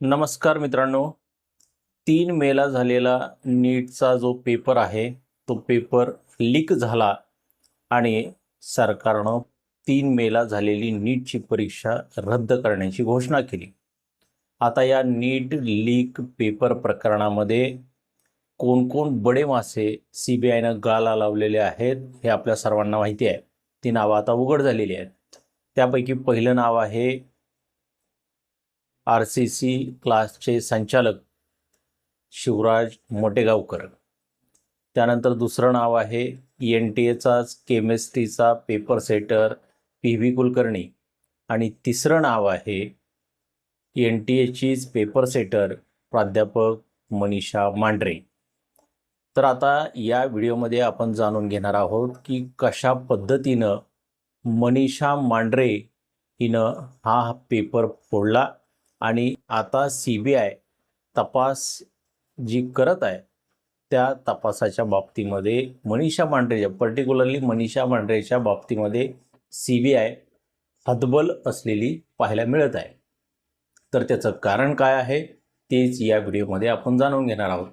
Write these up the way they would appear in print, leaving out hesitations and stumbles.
नमस्कार मित्रांनो, 3 मेला झालेला नीटचा जो पेपर आहे तो पेपर लीक झाला आणि सरकारनं 3 मेला झालेली नीटची परीक्षा रद्द करण्याची घोषणा केली. आता या नीट लीक पेपर प्रकरणामध्ये कोण कोण बडे मासे CBIनं गाला लावलेले आहेत हे आपल्या सर्वांना माहिती आहे. ती नावं आता उघड झालेली आहेत. त्यापैकी पहिलं नाव आहे RCC क्लासचे संचालक शिवराज मोटेगावकर. त्यानंतर दुसरं नाव आहे NTAचाच केमिस्ट्रीचा पेपर सेटर PV कुलकर्णी आणि तिसरं नाव आहे NTAचीच पेपर सेटर प्राध्यापक मनीषा मांढरे. तर आता या व्हिडिओमध्ये आपण जाणून घेणार आहोत की कशा पद्धतीनं मनीषा मांढरे हिनं हा पेपर फोडला आणि आता CBI तपास जी करत आहे त्या तपासाच्या बाबतीमध्ये मनीषा मांढरेच्या पर्टिक्युलरली मनीषा मांढरेच्या बाबतीमध्ये CBI हतबल असलेली पाहायला मिळत आहे. तर त्याचं कारण काय आहे तेच या व्हिडिओमध्ये आपण जाणून घेणार आहोत.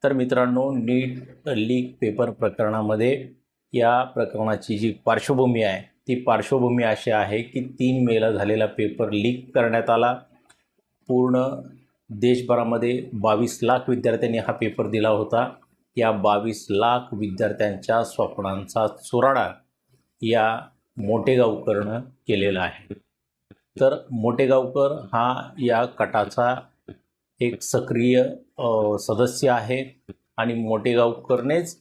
तर मित्रांनो, नीट लीक पेपर प्रकरणामध्ये या प्रकरणाची जी पार्श्वभूमी आहे ती पार्श्वभूमी अशी आहे की 3 मेला झालेला पेपर लीक करण्यात आला. पूर्ण देशभरामध्ये 22 लाख विद्यार्थ्यांनी हा पेपर दिला होता. या 22 लाख विद्यार्थ्यांच्या स्वप्नांचा चुराडा या मोटेगावकरनं केलेला आहे. तर मोटेगावकर हा या कटाचा एक सक्रिय सदस्य आहे आणि मोटेगावकरनेच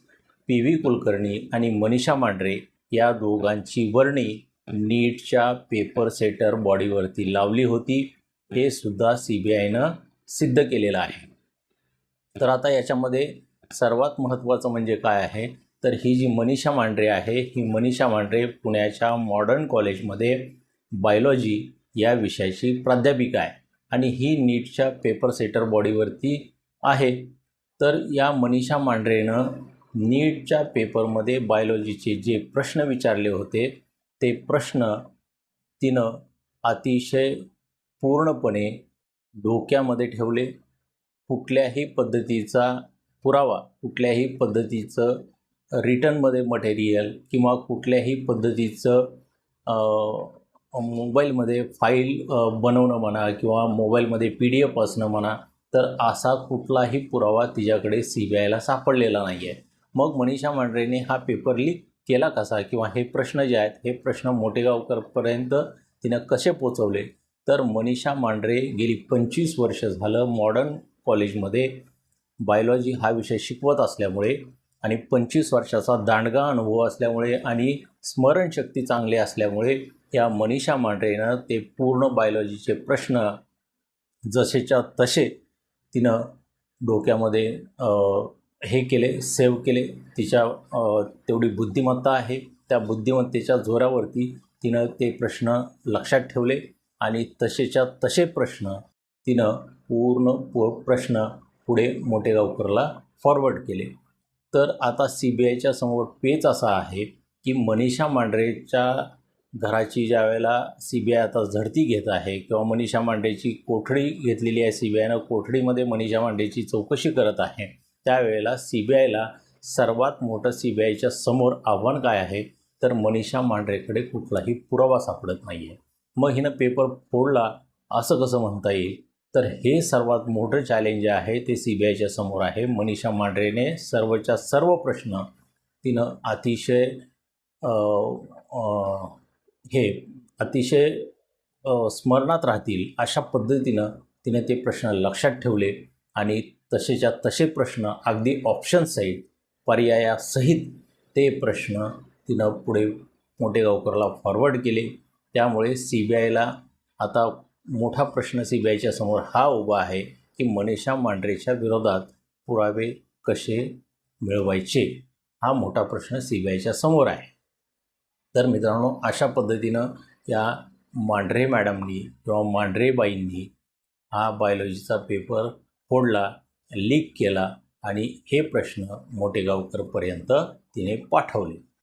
PV कुलकर्णी आणि मनीषा मांढरे या दोघांची वर्णी नीटच्या पेपर सेटर बॉडीवरती लावली होती. हे सुद्धा CBIनं सिद्ध केलेलं आहे. तर आता याच्यामध्ये सर्वात महत्त्वाचं म्हणजे काय आहे तर ही जी मनीषा मांढरे आहे ही मनीषा मांढरे पुण्याच्या मॉडर्न कॉलेजमध्ये बायोलॉजी या विषयाची प्राध्यापिका आहे आणि ही नीटच्या पेपर सेटर बॉडीवरती आहे. तर या मनीषा मांढरेनं नीटच्या पेपरमध्ये बायोलॉजीचे जे प्रश्न विचारले होते ते प्रश्न तिनं अतिशय पूर्णपणे डोक्यामध्ये ठेवले. कुठल्याही पद्धतीचा पुरावा, कुठल्याही पद्धतीचं रिटर्नमध्ये मटेरियल किंवा कुठल्याही पद्धतीचं मोबाईलमध्ये फाईल बनवणं म्हणा किंवा मोबाईलमध्ये PDF असणं म्हणा, तर असा कुठलाही पुरावा तिच्याकडे CBIला सापडलेला नाही आहे. मग मनीषा मांढरेने हा पेपर लीक केला कसा किंवा हे प्रश्न जे आहेत हे प्रश्न मोटेगावकरपर्यंत तिनं कसे पोचवले. तर मनीषा मांढरे गेली 25 वर्ष झालं मॉडर्न कॉलेजमध्ये बायोलॉजी हा विषय शिकवत असल्यामुळे आणि 25 वर्षाचा दांडगा अनुभव असल्यामुळे आणि स्मरणशक्ती चांगली असल्यामुळे या मनीषा मांढरेनं ते पूर्ण बायोलॉजीचे प्रश्न जसेच्या तसे तिनं डोक्यामध्ये हे केले, सेव्ह केले. तिच्या तेवढी बुद्धिमत्ता आहे. त्या बुद्धिमत्तेच्या जोरावरती तिनं ते प्रश्न लक्षात ठेवले आणि तसेच्या तसे प्रश्न तिनं पूर्ण प्रश्न पुढे मोटेगावकरला फॉरवर्ड केले. तर आता CBIच्या समोर पेच असा आहे की मनीषा मांढरेच्या घराची ज्या वेळेला CBI आता झडती घेत आहे किंवा मनीषा मांढरेची कोठडी घेतलेली आहे CBIनं, कोठडीमध्ये मनीषा मांढरेची चौकशी करत आहे, त्यावेळेला CBIला सर्वात मोठं CBIच्या समोर आव्हान काय आहे तर मनीषा मांढरेकडे कुठलाही पुरावा सापडत नाही आहे. मग हिनं पेपर फोडला असं कसं म्हणता येईल. तर हे सर्वात मोठं चॅलेंज जे आहे ते CBIच्या समोर आहे. मनीषा मांढरेने सर्वच्या सर्व प्रश्न तिनं अतिशय स्मरणात राहतील अशा पद्धतीनं तिने ते प्रश्न लक्षात ठेवले आणि तसेच्या तसे प्रश्न अगदी ऑप्शनसहित पर्यायासहित ते प्रश्न तिनं पुढे मोटेगावकरला फॉरवर्ड केले. त्यामुळे CBIला आता मोठा प्रश्न CBIच्या समोर हा उभा आहे की मनीषा मांढरेच्या विरोधात पुरावे कसे मिळवायचे, हा मोठा प्रश्न CBIच्या समोर आहे. तर मित्रांनो, अशा पद्धतीनं या मांढरे मॅडमनी किंवा मांढरे बाईंनी हा बायोलॉजीचा पेपर फोडला, लीक केला आणि हे प्रश्न मोटेगावकरपर्यंत तिने पाठवले.